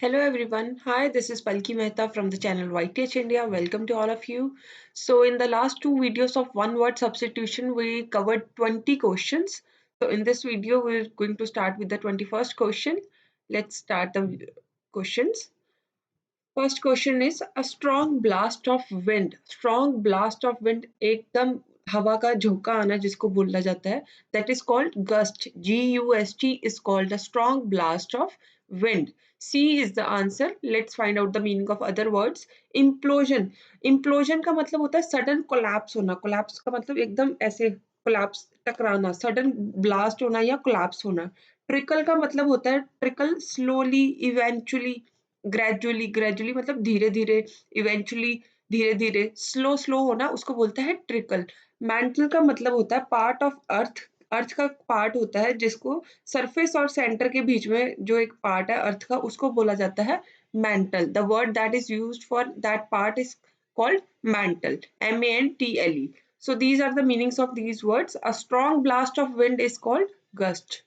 Hello everyone. Hi, this is Palki Mehta from the channel YTH India. Welcome to all of you. So in the last two videos of one word substitution, we covered 20 questions. So in this video, we're going to start with the 21st question. Let's start the questions. First question is a strong blast of wind. Strong blast of wind एकदम हवा का झोंका आना जिसको बोला जाता है that is called gust. G-U-S-T is called a strong blast of wind. C is the answer. Let's find out the meaning of other words. Implosion. Implosion का मतलब होता है sudden collapse होना. Collapse का मतलब एकदम ऐसे collapse टकराना, sudden blast होना या collapse होना. Trickle का मतलब होता है trickle slowly, eventually, ग्रेजुअली मतलब धीरे-धीरे, इवेंचुअली धीरे-धीरे, स्लो होना उसको बोलते हैं ट्रिकल। मैंटल का मतलब होता है पार्ट ऑफ अर्थ, अर्थ का पार्ट होता है जिसको सरफेस और सेंटर के बीच में जो एक पार्ट है अर्थ का उसको बोला जाता है mantle. The word that is used for that part is called mantle, M-A-N-T-L-E. So these are the meanings of these words. A strong blast of wind is called gust.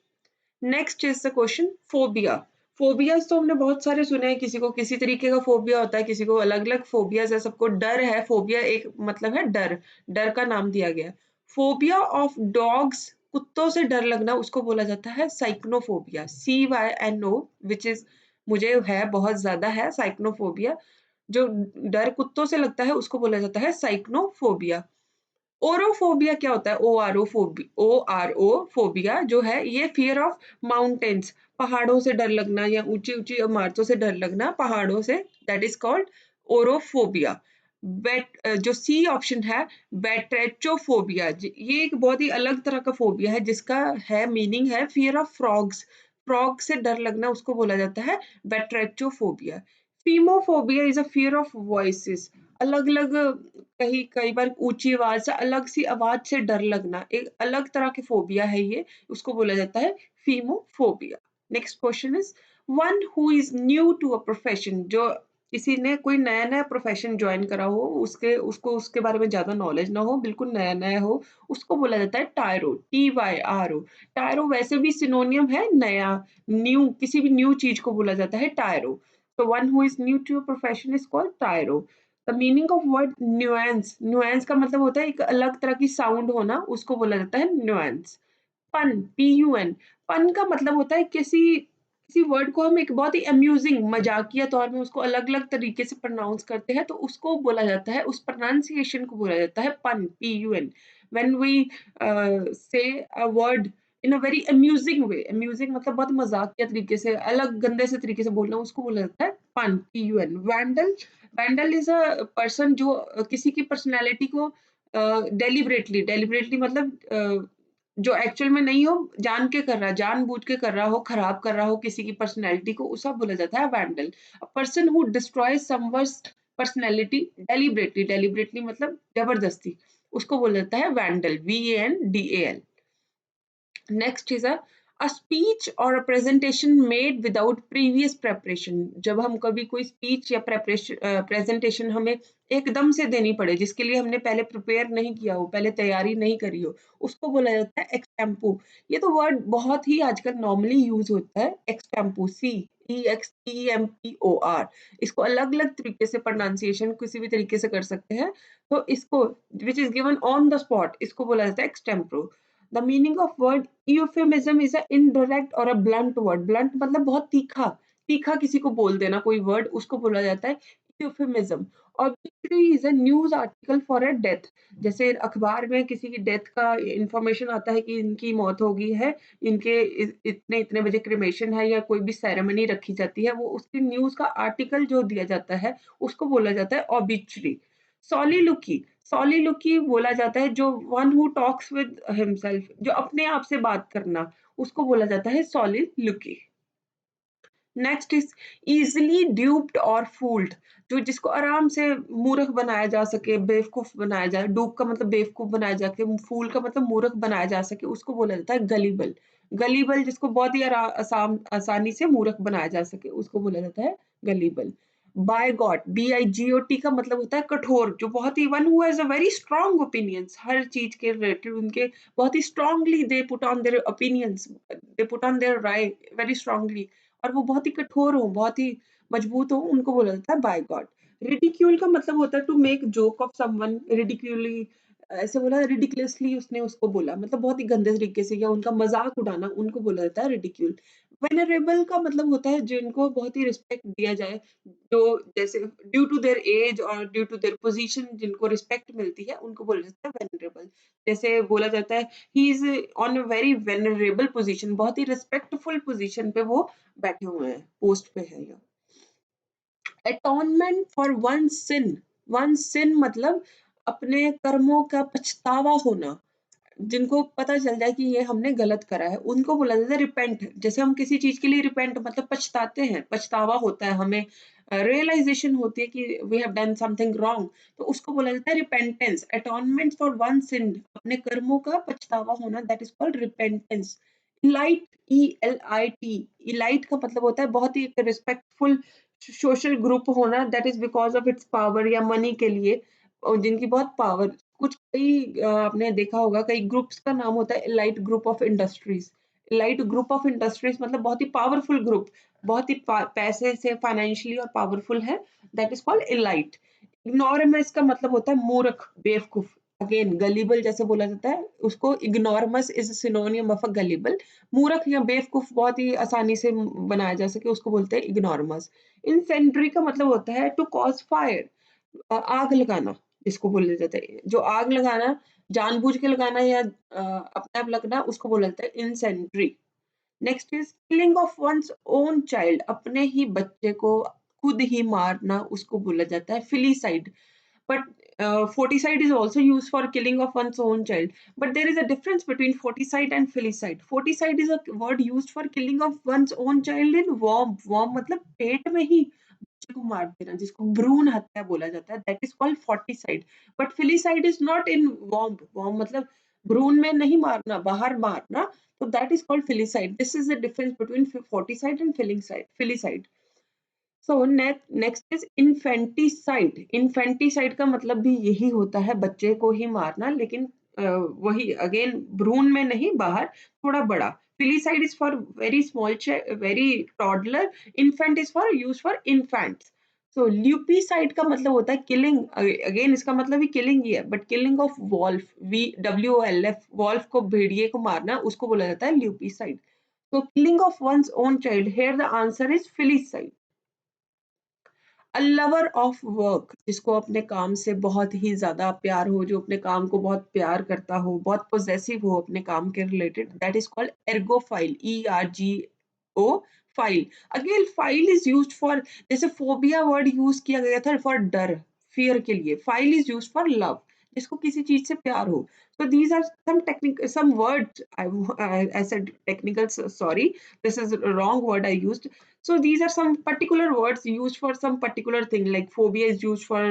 Next is the question phobia. Phobias तो हमने बहुत सारे सुने हैं, किसी को किसी तरीके का फोबिया होता है, किसी को अलग अलग फोबियाज है, सबको डर है। फोबिया एक मतलब है डर, डर का नाम दिया गया। फोबिया ऑफ डॉग्स, कुत्तों से डर लगना उसको बोला जाता है साइक्नोफोबिया, CYNO, विच इज मुझे है बहुत ज्यादा है साइक्नोफोबिया। जो डर कुत्तों से लगता है उसको बोला जाता है साइक्नोफोबिया। ओरोफोबिया क्या होता है? ORO फोबिया जो है ये फ़ियर ऑफ माउंटेन्स, पहाड़ों से डर लगना या ऊँची-ऊँची इमारतों से डर लगना पहाड़ों से, दैट इज़ कॉल्ड ओरोफोबिया। जो सी ऑप्शन है बैट्रेचोफोबिया, ये एक बहुत ही अलग तरह का फोबिया है जिसका है मीनिंग है फ़ियर ऑफ फ्रॉग्स, फ्रॉग से डर लगना उसको बोला जाता है batrachophobia. Phemophobia is a fear of voices, अलग-अलग कहीं कई बार ऊँची आवाज़ से अलग सी आवाज़ से डर लगना, एक अलग तरह की फ़ोबिया है ये, उसको बोला जाता है phemophobia. Next question is one who is new to a profession, जो किसी ने कोई नया-नया प्रोफ़ेशन जॉइन करा हो, उसके उसको उसके बारे में ज़्यादा नॉलेज ना हो, बिल्कुल नया-नया हो, उसको बोला जाता है टायरो, TYRO। टायरो वैसे भी सिनोनियम है नया, न्यू, किसी भी न्यू चीज़ को बोला जाता है टायरो। So one who is new to a profession is called tyro. The meaning of word nuance, nuance का मतलब होता है एक अलग तरह की साउंड होना, उसको बोला जाता है न्यूएंस। पन, PUN, पन का मतलब होता है किसी किसी वर्ड को हम एक बहुत ही अम्यूजिंग मजाकिया तौर में उसको अलग-अलग तरीके से प्रोनाउंस करते हैं तो उसको बोला जाता है, उस प्रोनाउंसिएशन को बोला जाता है पन, PUN। व्हेन वी से a word in a very amusing way, amusing मतलब बहुत मजाकिया तरीके से, अलग गंदे से तरीके से बोलना उसको बोला जाता है पन, PUN। Vandal, vandal is a person जो किसी की पर्सनैलिटी को डेलिबरेटली, डेलिबरेटली मतलब जो एक्चुअल में नहीं हो, जान के कर रहा है, जानबूझ के कर रहा हो, खराब कर रहा हो किसी की पर्सनैलिटी को, उसे बोला जाता है vandal. A person who destroys someone's personality deliberately, deliberately मतलब जबरदस्ती, उसको बोला जाता है vandal, VANDAL। Next is a speech और a presentation made without previous preparation. जब हम कभी कोई स्पीच या प्रेजेंटेशन हमें एकदम से देनी पड़े, जिसके लिए हमने पहले प्रिपेयर नहीं किया हो, पहले तैयारी नहीं करी हो, उसको बोला जाता है एक्सटेम्पो। ये तो वर्ड बहुत ही आजकल नॉर्मली यूज़ होता है, एक्सटेम्पो, CEXTEMPOR। इसको अलग-अलग तरीके से प्रोनाउंसिएशन किसी भी तरीके से कर सकते हैं। तो इसको which is given on the spot, इसको बोला जाता है extempore. The meaning of word euphemism is a indirect और अ ब्लंट वर्ड। ब्लंट मतलब बहुत तीखा, तीखा किसी को बोल देना कोई वर्ड, उसको बोला जाता है euphemism. Obituary is a news article for a death, जैसे अखबार में किसी की डेथ का इंफॉर्मेशन आता है कि इनकी मौत हो गई है, इनके इतने इतने बजे क्रिमेशन है या कोई भी सेरेमनी रखी जाती है, वो उसकी न्यूज का आर्टिकल जो दिया जाता है उसको बोला जाता है ऑबिचुरी। सॉलिलुकी, सॉलिलुकी बोला जाता है जो one who talks with himself, जो अपने आप से बात करना, उसको बोला जाता है सॉलिलुकी। नेक्स्ट इज इजीली ड्यूप्ड और फूल्ड, जो जिसको आराम से मूर्ख बनाया जा सके, बेवकूफ बनाया जाए, डूब का मतलब बेवकूफ बनाया जाके, फूल का मतलब मूर्ख बनाया जा सके, उसको बोला जाता है गलीबल। गलीबल जिसको बहुत ही आसानी से मूर्ख बनाया जा सके, उसको बोला जाता है गलीबल। बायगॉट, BIGOT का मतलब होता है कठोर, जो बहुत ही one who has a very strong opinions, हर चीज के रिलेटेड उनके बहुत ही strongly they put on their opinions, they put on their राय वेरी स्ट्रांगली। और वो बहुत ही कठोर हो, बहुत ही मजबूत हो, उनको बोला जाता है बाय गॉड। रिडिक्यूल का मतलब होता है to make joke of someone, ridicule ऐसे बोला रिडिकुलसली उसने उसको बोला, मतलब बहुत ही गंदे तरीके से या उनका मज़ाक उड़ाना, उनको बोला जाता है रिडिक्यूल। वेनरेबल का मतलब होता है जिनको बहुत ही रिस्पेक्ट दिया जाए, जो जैसे ड्यू टू देयर एज और ड्यू टू देयर पोज़ीशन जिनको रिस्पेक्ट मिलती है, उनको बोला जाता है वेनरेबल। जैसे बोला जाता है he is on a very venerable position, बहुत ही रिस्पेक्टफुल पोज़ीशन पे वो बैठे हुए हैं, पोस्ट पे है या एटोनमेंट फॉर वन सिन मतलब अपने कर्मों का पछतावा होना। जिनको पता चल जाए कि ये हमने गलत करा है, उनको बोला जाता है रिपेंट। जैसे हम किसी चीज़ के लिए रिपेंट मतलब पछताते हैं, पछतावा होता है हमें, रियलाइज़ेशन होती है कि we have done something wrong, तो उसको बोला जाता है repentance. Atonement for one sin, अपने कर्मों का पछतावा होना, that is called repentance. Elite, ELIT, elite का मतलब होता है बहुत ही एक रिस्पेक्टफुल सोशल ग्रुप होना, that is because of its power या मनी के लिए, और जिनकी बहुत पावर, कुछ कई आपने देखा होगा कई ग्रुप्स का नाम होता है elite group of industries. Elite group of industries मतलब बहुत ही पावरफुल ग्रुप, बहुत ही पैसे से फाइनेंशियली और पावरफुल है, दैट इज कॉल्ड एलाइट। इग्नोरमस का मतलब होता है मूर्ख, बेवकूफ। अगेन गलीबल जैसे बोला जाता है उसको, ignoramus is synonym of a gullible. मूर्ख या बेवकूफ बहुत ही आसानी से बनाया जा सके उसको बोलते हैं इग्नोरमस। इंसेंड्री का मतलब होता है टू कॉज फायर, आग लगाना, जिसको बोला जाता है। जो आग लगाना, जानबूझ के लगाना या अपने आप लगना, उसको बोला जाता है इंसेंट्री। Next is killing of one's own child, अपने ही बच्चे को खुद ही मारना, उसको बोला जाता है फिलिसाइड। But foeticide is also used for killing of one's own child. But there is a difference between foeticide and filicide. Foeticide is a word used for killing of one's own child in womb. Womb मतलब पेट में ही बच्चे को मार देना, जिसको भ्रूण हत्या बोला जाता है, that is called foeticide. But filicide is not in womb. Womb मतलब भ्रूण में नहीं मारना, बाहर मारना, तो that is called filicide. This is the difference between foeticide and filicide. Filicide. So next is infanticide. Infanticide का मतलब भी यही होता है, बच्चे को ही मारना, लेकिन वही अगेन भ्रूण में नहीं, बाहर थोड़ा बड़ा। Filicide is for very small, very toddler. Infant is for use for infants. So lupicide का मतलब होता है किलिंग, अगेन इसका मतलब भी किलिंग ही है, but killing of wolf, WOLF, wolf को, भेड़िए को मारना, उसको बोला जाता है ल्यूपिसाइड। तो killing of one's own child, here the answer is filicide. A lover of work, जिसको अपने काम से बहुत ही ज़्यादा प्यार हो, जो अपने काम को बहुत प्यार करता हो, बहुत पॉसेसिव हो अपने काम के related, that is called ergophile, ERGO phile. Again phile is used for, जैसे फोबिया वर्ड यूज़ किया गया था फॉर डर, फ़ियर के लिए, phile is used for love, जिसको किसी चीज़ से प्यार हो। So these are some technical, some words I said technical, sorry, this is a wrong word I used. So these are some particular words used for some particular thing, like phobia is used for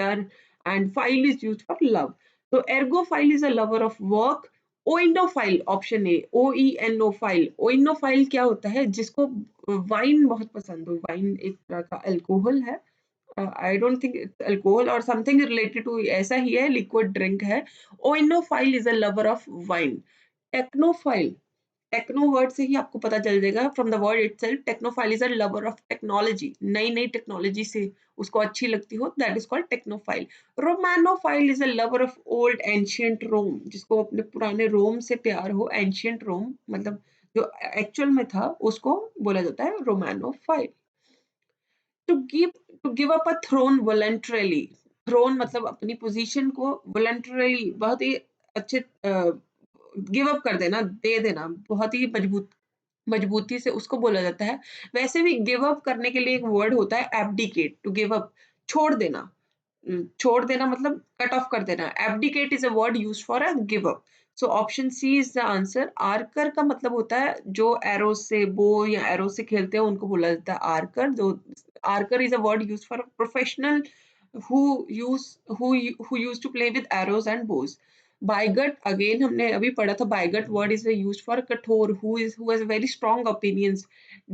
dar, and file is used for love. So ergophile is a lover of work. Oenophile, option A, oenophile. Oenophile क्या होता है, जिसको wine बहुत पसंद हो, wine एक तरह का अल्कोहल है, I don't think it's alcohol और समथिंग रिलेटेड टू, ऐसा ही है, लिक्विड ड्रिंक है। Oenophile is a lover of wine. Technophile, techno word से ही आपको पता चल जाएगा, from the word itself, technophile is a lover of technology, नई नई टेक्नोलॉजी से उसको अच्छी लगती हो, that is called technophile. Romanophile is a lover of old ancient Rome, जिसको अपने पुराने रोम से प्यार हो, एंशियंट रोम मतलब जो एक्चुअल में था, उसको बोला जाता है Romanophile. To give, to give up a throne voluntarily, throne मतलब अपनी पोजीशन को वॉलंटरली, बहुत ही अच्छे गिव अप कर देना, दे देना, बहुत ही मजबूती से, उसको बोला जाता है। वैसे भी गिव अप करने के लिए एक वर्ड होता है एब्डिकेट, टू गिव अप, छोड़ देना। छोड़ देना मतलब कट ऑफ कर देना। Abdicate is a word used for a give up. So option C is the answer. Archer का मतलब होता है जो एरो से, बो या एरो से खेलते हैं, उनको बोला जाता है आर्कर। जो archer is a word used for professional who use who used to play with arrows and bows. Bigot, again हमने अभी पढ़ा था, bigot word is used for कठोर, who has very strong opinions.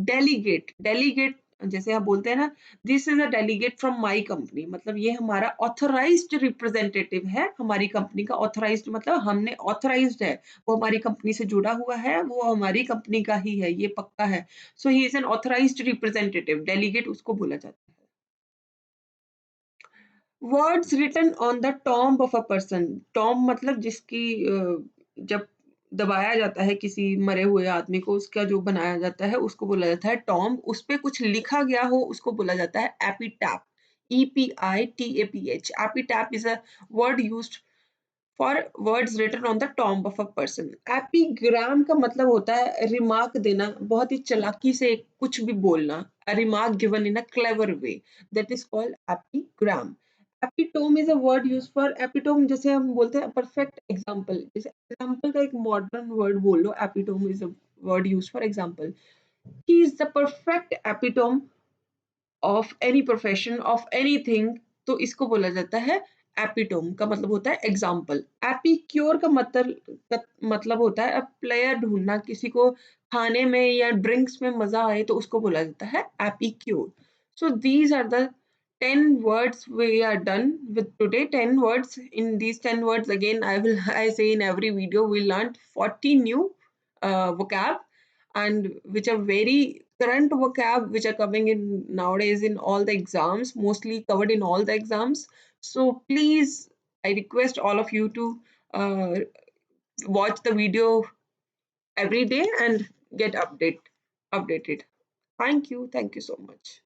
Delegate, delegate जैसे आप बोलते हैं ना, this is a delegate from my company, मतलब ये हमारा ऑथराइज्ड रिप्रेजेंटेटिव है, हमारी कंपनी का ऑथराइज्ड मतलब हमने ऑथराइज्ड है, वो हमारी कंपनी से जुड़ा हुआ है, वो हमारी कंपनी का ही है, ये पक्का है। So he is an authorised representative, delegate उसको बोला जाता है। Words written on the tomb of a person, tomb मतलब जिसकी जब दबाया जाता है किसी मरे हुए आदमी को, उसका जो बनाया जाता है उसको बोला जाता है टॉम्ब, उस पे कुछ लिखा गया हो उसको बोला जाता है epitaph, EPITAPH। Epitaph is a word used for words written on the tomb of a person. Epigram का मतलब होता है रिमार्क देना, बहुत ही चालाकी से कुछ भी बोलना, a remark given in a clever way, that is called epigram. Epitome is a word use for epitome, जैसे हम बोलते हैं परफेक्ट एग्जाम्पल, जैसे एग्जाम्पल का एक मॉडर्न वर्ड बोल लो, epitome is a word use for example. He is the perfect epitome of any profession of anything, तो इसको बोला जाता है एपिटोम, का मतलब होता है एग्जाम्पल। एपिक्योर का मतलब होता है प्लेयर ढूंढना, किसी को खाने में या ड्रिंक्स में मजा आए तो उसको बोला जाता है epicure. So these are the 10 words we are done with today. 10 words. In these 10 words, again, I say in every video, we learned 40 new vocab, and which are very current vocab, which are coming in nowadays in all the exams, mostly covered in all the exams. So please, I request all of you to uh, watch the video every day and get updated. Thank you so much.